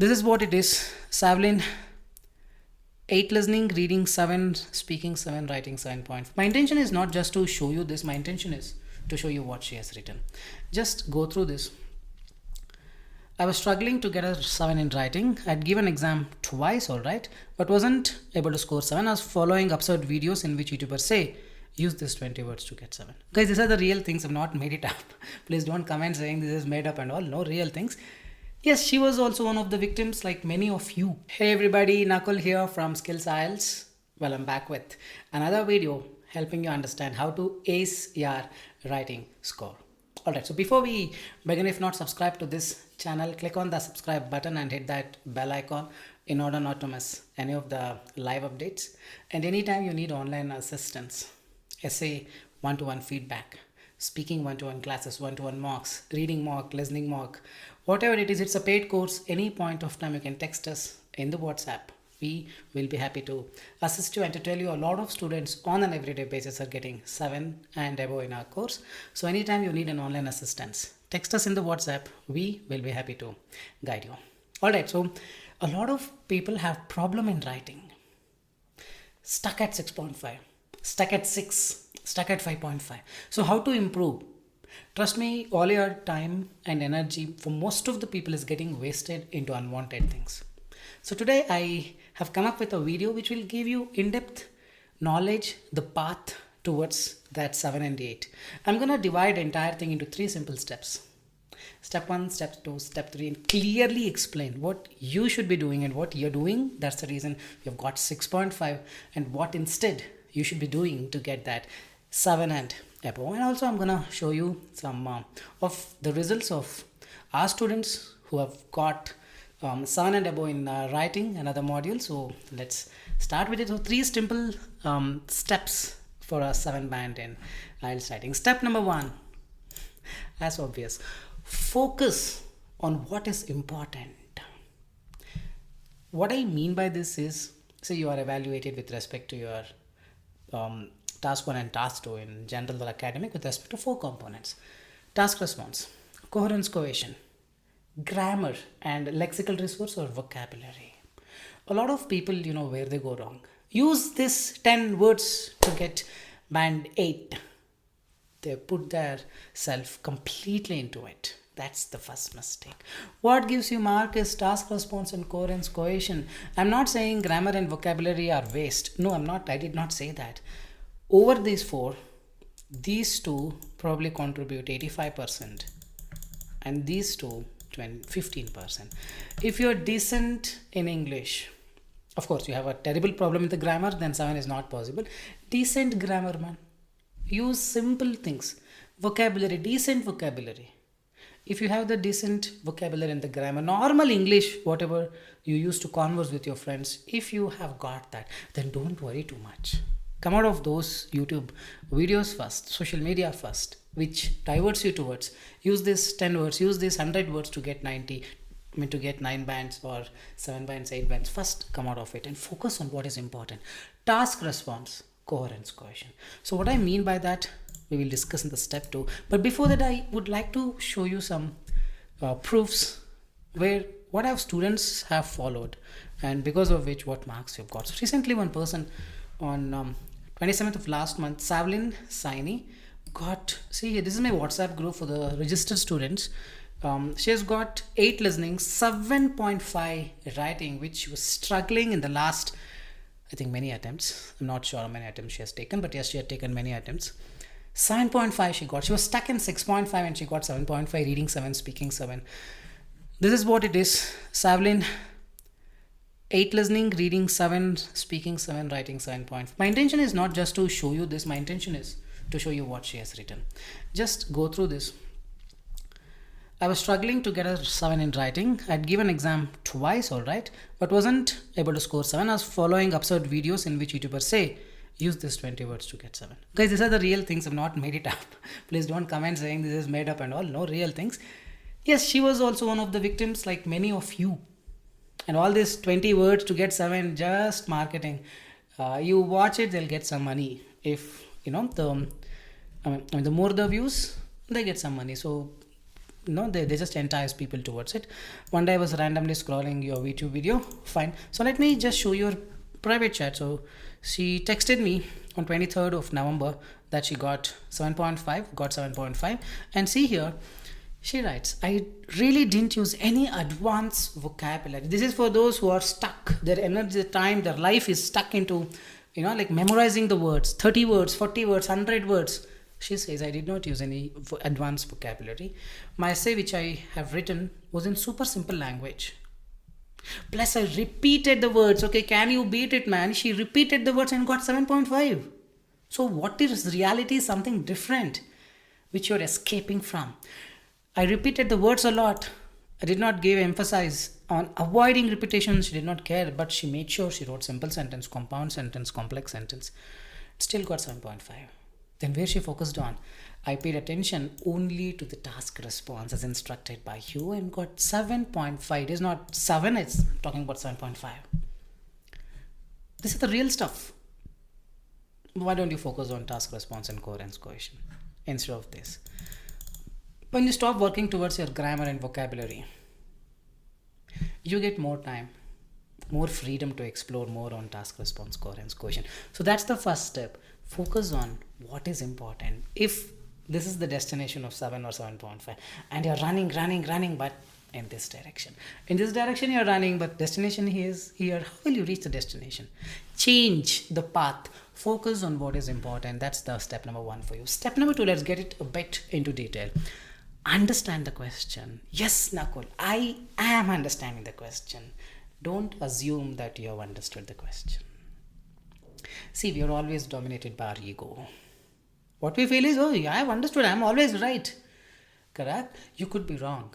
This is what it is. Savlin, 8 listening, reading 7, speaking 7, writing 7 points. My intention is not just to show you this. My intention is to show you what she has written. Just go through this. I was struggling to get a 7 in writing. I'd given exam twice, alright, but wasn't able to score 7. I was following absurd videos in which YouTubers say, use this 20 words to get 7. Guys, these are the real things. I've not made it up. Please don't comment saying this is made up and all. No, real things. Yes, she was also one of the victims like many of you. Hey everybody, Nakul here from Skills IELTS. Well, I'm back with another video helping you understand how to ace your writing score. Alright, so before we begin, if not subscribe to this channel, click on the subscribe button and hit that bell icon in order not to miss any of the live updates. And anytime you need online assistance, essay one-to-one feedback, speaking one-to-one classes, one-to-one mocks, reading mock, listening mock, whatever it is, it's a paid course. Any point of time you can text us in the WhatsApp. We will be happy to assist you and to tell you a lot of students on an everyday basis are getting 7 and above in our course. So anytime you need an online assistance, text us in the WhatsApp. We will be happy to guide you. Alright, so a lot of people have problem in writing. Stuck at 6.5, stuck at 6, stuck at 5.5. So how to improve? Trust me, all your time and energy for most of the people is getting wasted into unwanted things. So today I have come up with a video which will give you in-depth knowledge, the path towards that 7 and 8. I'm going to divide the entire thing into 3 simple steps. Step 1, step 2, step 3, and clearly explain what you should be doing and what you're doing. That's the reason you've got 6.5 and what instead you should be doing to get that 7 and above. And also I'm gonna show you some of the results of our students who have got 7 and above in writing and other modules. So let's start with it. So 3 simple steps for a 7 band in IELTS writing. Step number 1, as obvious, focus on what is important. What I mean by this is, say you are evaluated with respect to your task 1 and task 2 in general or academic with respect to 4 components. Task response, coherence cohesion, grammar and lexical resource or vocabulary. A lot of people, where they go wrong. Use this 10 words to get band 8. They put their self completely into it. That's the first mistake. What gives you mark is task response and coherence cohesion. I'm not saying grammar and vocabulary are waste. No, I'm not. I did not say that. Over these 4, these 2 probably contribute 85% and these 2 15%. If you're decent in English, of course you have a terrible problem with the grammar, then 7 is not possible. Decent grammar, man. Use simple things. Vocabulary, decent vocabulary. If you have the decent vocabulary and the grammar, normal English, whatever you use to converse with your friends, if you have got that, then don't worry too much. Come out of those YouTube videos first, social media first, which diverts you towards. Use this 10 words, use this 100 words to get 9 bands or 7 bands, 8 bands. First, come out of it and focus on what is important. Task response, coherence, cohesion. So what I mean by that, we will discuss in the step 2. But before that, I would like to show you some proofs where what our students have followed and because of which what marks you've got. So recently one person on 27th of last month, Savlin Saini got, see this is my WhatsApp group for the registered students. She has got 8 listening, 7.5 writing, which she was struggling in the last, I think many attempts. I'm not sure how many attempts she has taken, but yes, she had taken many attempts. 7.5 she got. She was stuck in 6.5 and she got 7.5, reading 7, speaking 7. This is what it is. Savlin, 8 listening, reading 7, speaking 7, writing 7 points. My intention is not just to show you this. My intention is to show you what she has written. Just go through this. I was struggling to get a 7 in writing. I'd given exam twice, alright, but wasn't able to score 7. I was following absurd videos in which YouTubers say, use this 20 words to get 7. Guys, these are the real things. I've not made it up. Please don't comment saying this is made up and all. No, real things. Yes, she was also one of the victims like many of you. And all this 20 words to get 7, just marketing. You watch it, they'll get some money. If, the more the views, they get some money. So they just entice people towards it. One day I was randomly scrolling your YouTube video, fine. So let me just show your private chat. So she texted me on 23rd of November that she got 7.5, and see here, she writes, I really didn't use any advanced vocabulary. This is for those who are stuck. Their energy, time, their life is stuck into, like memorizing the words, 30 words, 40 words, 100 words. She says, I did not use any advanced vocabulary. My essay, which I have written, was in super simple language. Plus, I repeated the words. Okay, can you beat it, man? She repeated the words and got 7.5. So what is reality is something different, which you're escaping from. I repeated the words a lot. I did not give emphasis on avoiding repetition. She did not care, but she made sure she wrote simple sentence, compound sentence, complex sentence. Still got 7.5. Then where she focused on, I paid attention only to the task response as instructed by you and got 7.5. It is not 7, it's talking about 7.5. This is the real stuff. Why don't you focus on task response and coherence cohesion instead of this? When you stop working towards your grammar and vocabulary, you get more time, more freedom to explore more on task response, coherence, cohesion. So that's the first step. Focus on what is important. If this is the destination of 7 or 7.5 and you're running, but in this direction. In this direction you're running, but destination is here. How will you reach the destination? Change the path. Focus on what is important. That's the step number 1 for you. Step number 2, let's get it a bit into detail. Understand the question. Yes, Nakul, I am understanding the question. Don't assume that you have understood the question. See, we are always dominated by our ego. What we feel is, oh, I have understood, I am always right. Correct? You could be wrong.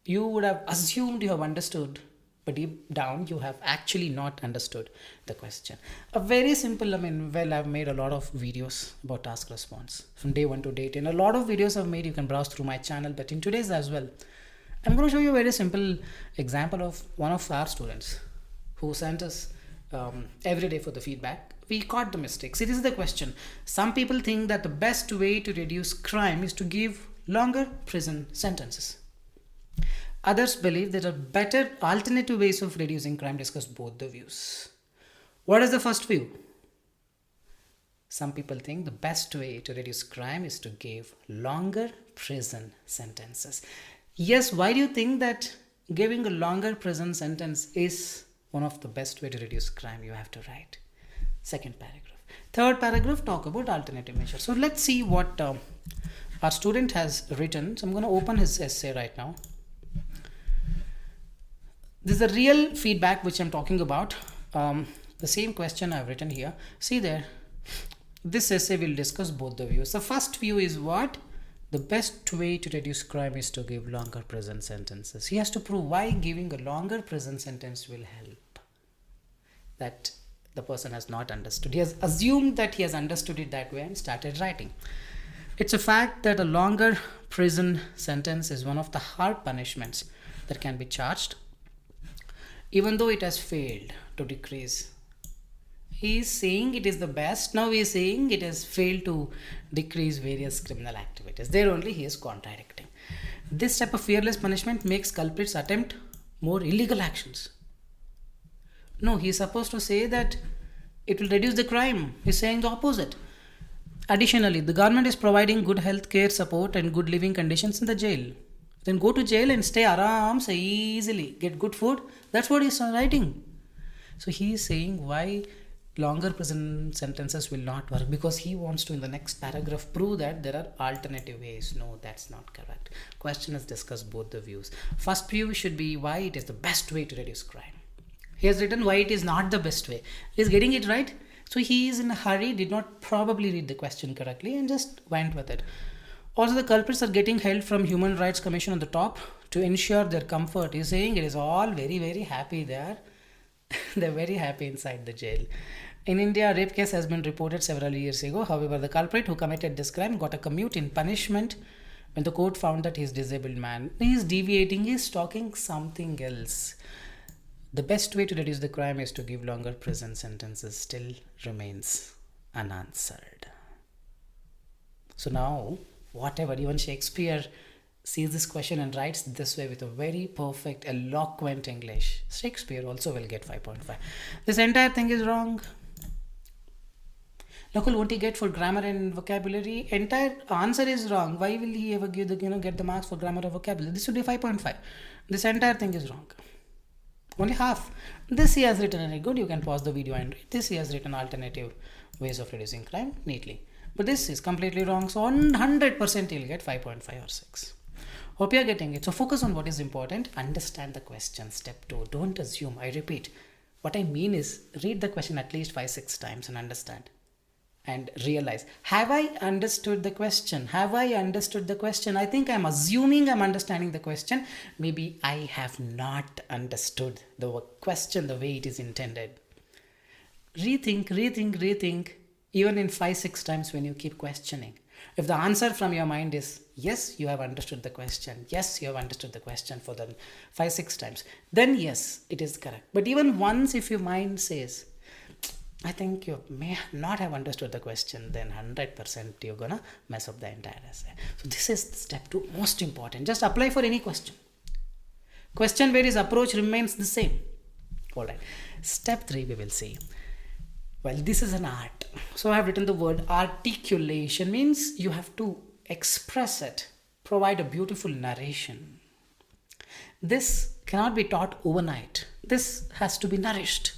You would have assumed you have understood, but deep down you have actually not understood the question. A very simple, I've made a lot of videos about task response from day 1 to day 10. A lot of videos I've made, you can browse through my channel, but in today's as well. I'm going to show you a very simple example of one of our students who sent us every day for the feedback. We caught the mistakes. See, this is the question. Some people think that the best way to reduce crime is to give longer prison sentences. Others believe there are better alternative ways of reducing crime. Discuss both the views. What is the first view? Some people think the best way to reduce crime is to give longer prison sentences. Yes, why do you think that giving a longer prison sentence is one of the best way to reduce crime? You have to write. Second paragraph. Third paragraph, talk about alternative measures. So let's see what our student has written. So I'm going to open his essay right now. This is the real feedback which I'm talking about. The same question I've written here. See there. This essay will discuss both the views. The first view is what? The best way to reduce crime is to give longer prison sentences. He has to prove why giving a longer prison sentence will help. That the person has not understood. He has assumed that he has understood it that way and started writing. It's a fact that a longer prison sentence is one of the hard punishments that can be charged, even though it has failed to decrease. He is saying it is the best. Now he is saying it has failed to decrease various criminal activities. There only he is contradicting. This type of fearless punishment makes culprits attempt more illegal actions. No, he is supposed to say that it will reduce the crime. He is saying the opposite. Additionally, the government is providing good health care support and good living conditions in the jail. Then go to jail and stay aram se easily. Get good food. That's what he is writing. So he is saying why longer prison sentences will not work, because he wants to in the next paragraph prove that there are alternative ways. No, that's not correct. Question is discuss both the views. First view should be why it is the best way to reduce crime. He has written why it is not the best way. He is getting it right. So he is in a hurry, did not probably read the question correctly and just went with it. Also, the culprits are getting help from Human Rights Commission on the top to ensure their comfort. He is saying it is all very, very happy there. They're very happy inside the jail. In India, a rape case has been reported several years ago. However, the culprit who committed this crime got a commute in punishment when the court found that he is a disabled man. He is deviating, he is talking something else. The best way to reduce the crime is to give longer prison sentences still remains unanswered. So now, whatever, even Shakespeare sees this question and writes this way with a very perfect, eloquent English, Shakespeare also will get 5.5. This entire thing is wrong. Nakul, won't he get for grammar and vocabulary? Entire answer is wrong. Why will he ever give the get the marks for grammar or vocabulary? This should be 5.5. This entire thing is wrong. Only half. This he has written any good. You can pause the video and read. This he has written alternative ways of reducing crime neatly. But this is completely wrong. So 100% he'll get 5.5 or 6. Hope you are getting it. So focus on what is important. Understand the question. Step 2. Don't assume. I repeat. What I mean is read the question at least 5-6 times and understand. And realize, have I understood the question? Have I understood the question? I think I'm assuming I'm understanding the question. Maybe I have not understood the question the way it is intended. Rethink, even in 5-6 times when you keep questioning. If the answer from your mind is, yes, you have understood the question. Yes, you have understood the question for the 5-6 times. Then yes, it is correct. But even once if your mind says, I think you may not have understood the question, then 100% you're gonna mess up the entire essay. So this is step 2, most important. Just apply for any question. Question where his approach remains the same. Alright. Step 3 we will see. Well, this is an art. So I have written the word articulation, means you have to express it, provide a beautiful narration. This cannot be taught overnight. This has to be nourished.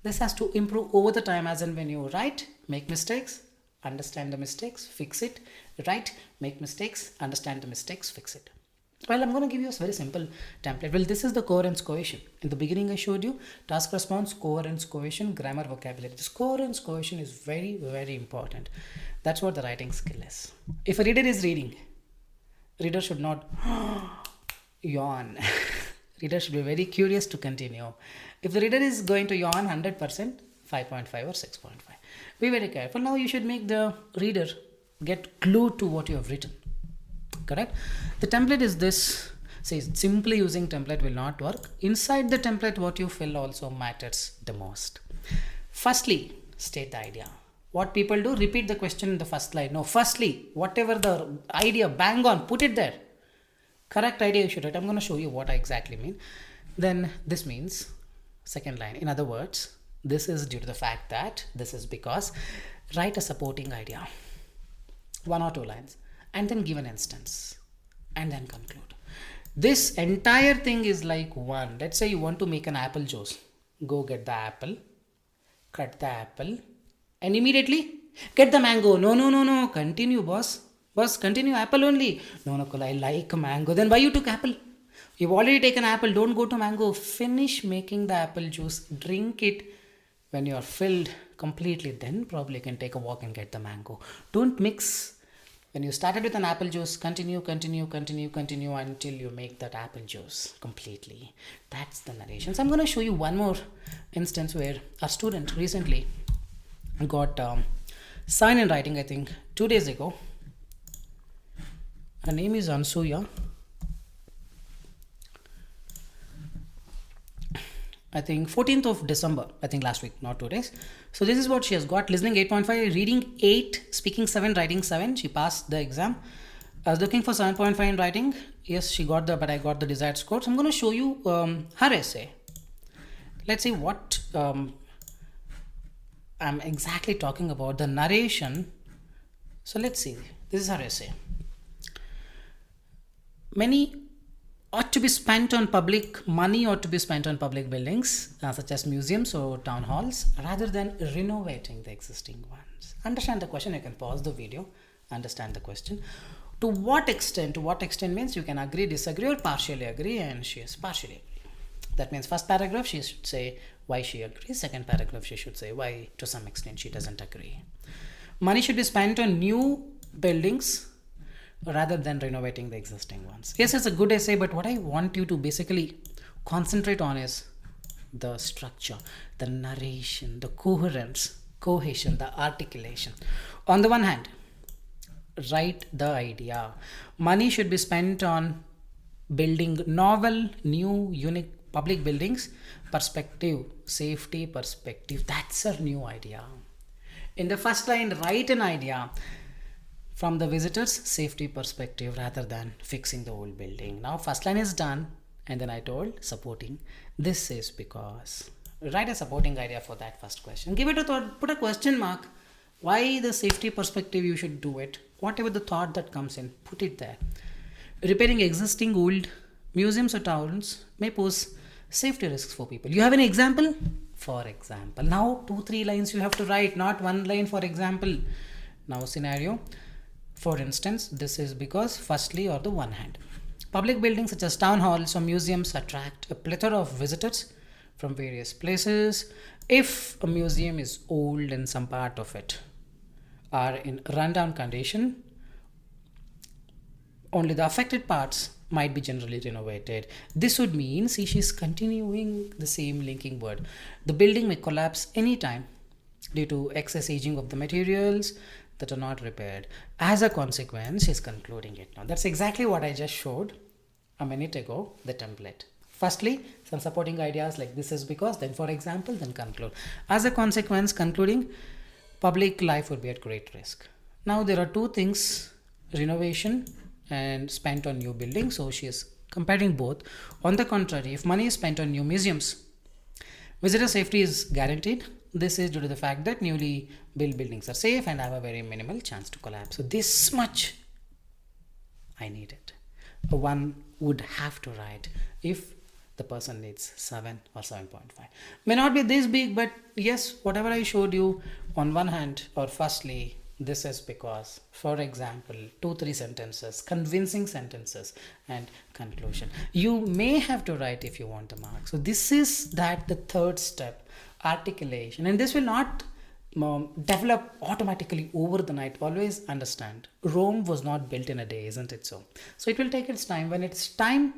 This has to improve over the time, as in when you write, make mistakes, understand the mistakes, fix it, write, make mistakes, understand the mistakes, fix it. Well, I'm going to give you a very simple template. Well, this is the coherence cohesion. In the beginning, I showed you task response, coherence cohesion, grammar, vocabulary. This coherence cohesion is very, very important. That's what the writing skill is. If a reader is reading, reader should not yawn. Reader should be very curious to continue. If the reader is going to yawn 100%, 5.5 or 6.5. Be very careful. Now you should make the reader get glued to what you have written. Correct? The template is this. See, simply using template will not work. Inside the template, what you fill also matters the most. Firstly, state the idea. What people do, repeat the question in the first line. No, firstly, whatever the idea, bang on, put it there. Correct idea you should write. I'm going to show you what I exactly mean. Then this means second line. In other words, this is due to the fact that this is because write a supporting idea. 1 or 2 lines. And then give an instance. And then conclude. This entire thing is like one. Let's say you want to make an apple juice. Go get the apple. Cut the apple. And immediately get the mango. No. Continue, boss. Boss, continue apple only. No, Nakul, I like mango. Then why you took apple? You've already taken apple. Don't go to mango. Finish making the apple juice. Drink it when you are filled completely. Then probably you can take a walk and get the mango. Don't mix. When you started with an apple juice, continue until you make that apple juice completely. That's the narration. So I'm going to show you one more instance where a student recently got sign in writing, I think 2 days ago. Her name is Ansuya. I think 14th of December, I think last week, not 2 days. So this is what she has got. Listening 8.5, reading 8, speaking 7, writing 7. She passed the exam. I was looking for 7.5 in writing. Yes, she got but I got the desired score. So I'm going to show you her essay. Let's see what I'm exactly talking about. The narration. So let's see. This is her essay. Money ought to be spent on public buildings such as museums or town halls rather than renovating the existing ones. Understand the question. You can pause the video, understand the question. To what extent means you can agree, disagree or partially agree, and she is partially agree. That means first paragraph she should say why she agrees, second paragraph she should say why to some extent she doesn't agree. Money should be spent on new buildings rather than renovating the existing ones. Yes, it's a good essay, but what I want you to basically concentrate on is the structure, the narration, the coherence, cohesion, the articulation. On the one hand, write the idea. Money should be spent on building novel, new, unique public buildings. Perspective, safety, perspective. That's a new idea. In the first line, write an idea. from the visitor's safety perspective rather than fixing the old building. Now first line is done, and then I told supporting. This is because. Write a supporting idea for that first question. Give it a thought, put a question mark. Why the safety perspective you should do it? Whatever the thought that comes in, put it there. Repairing existing old museums or towns may pose safety risks for people. You have an example? For example. Now 2-3 lines you have to write, not one line for example. Now scenario. For instance, this is because firstly or the one hand. Public buildings such as town halls or museums attract a plethora of visitors from various places. If a museum is old and some part of it are in rundown condition, only the affected parts might be generally renovated. This would mean, see, she's continuing the same linking word. The building may collapse anytime due to excess aging of the materials that are not repaired. As a consequence, she's concluding it now. That's exactly what I just showed a minute ago, the template. Firstly, some supporting ideas like this is because, then for example, then conclude. As a consequence, concluding, public life would be at great risk. Now there are two things, renovation and spent on new buildings. So she is comparing both. On the contrary, if money is spent on new museums, visitor safety is guaranteed. This is due to the fact that newly built buildings are safe and have a very minimal chance to collapse. So this much I need it. One would have to write if the person needs 7 or 7.5. May not be this big, but yes, whatever I showed you on one hand, or firstly, this is because, for example, 2-3 sentences, convincing sentences, and conclusion. You may have to write if you want a mark. So this is that the third step, articulation, and this will not develop automatically over the night. Always understand, Rome was not built in a day, isn't it so? So it will take its time. When it's time,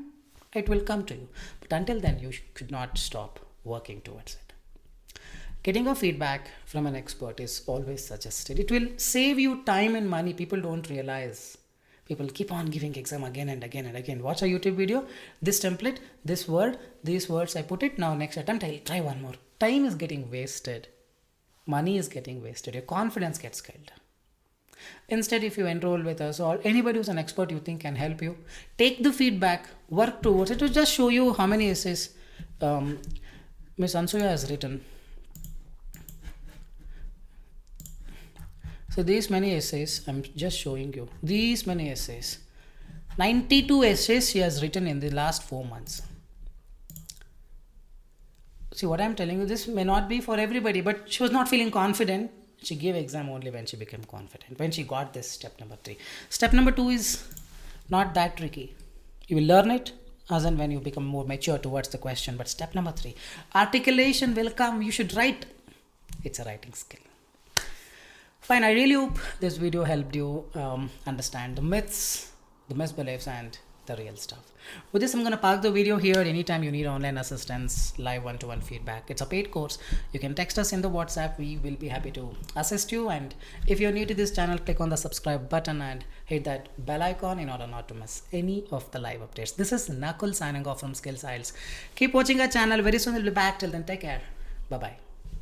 it will come to you. But until then, you should not stop working towards it. Getting a feedback from an expert is always suggested. It will save you time and money. People don't realize. People keep on giving exam again and again and again. Watch a YouTube video. This template, this word, these words, I put it. Now next attempt, I'll try one more. Time is getting wasted. Money is getting wasted. Your confidence gets killed. Instead, if you enroll with us or anybody who's an expert you think can help you, take the feedback, work towards it. To just show you how many essays Miss Ansuya has written. So these many essays, I'm just showing you. These many essays. 92 essays she has written in the last 4 months. See what I'm telling you, this may not be for everybody, but she was not feeling confident. She gave exam only when she became confident, when she got this step number 3. Step number 2 is not that tricky. You will learn it as and when you become more mature towards the question. But step number 3, articulation will come. You should write. It's a writing skill. Fine, I really hope this video helped you understand the myths, the misbeliefs, and the real stuff. With this, I'm going to park the video here. Anytime you need online assistance, live one-to-one feedback, it's a paid course. You can text us in the WhatsApp. We will be happy to assist you. And if you're new to this channel, click on the subscribe button and hit that bell icon in order not to miss any of the live updates. This is Nakul signing off from Skills IELTS. Keep watching our channel. Very soon we'll be back. Till then, take care. Bye-bye.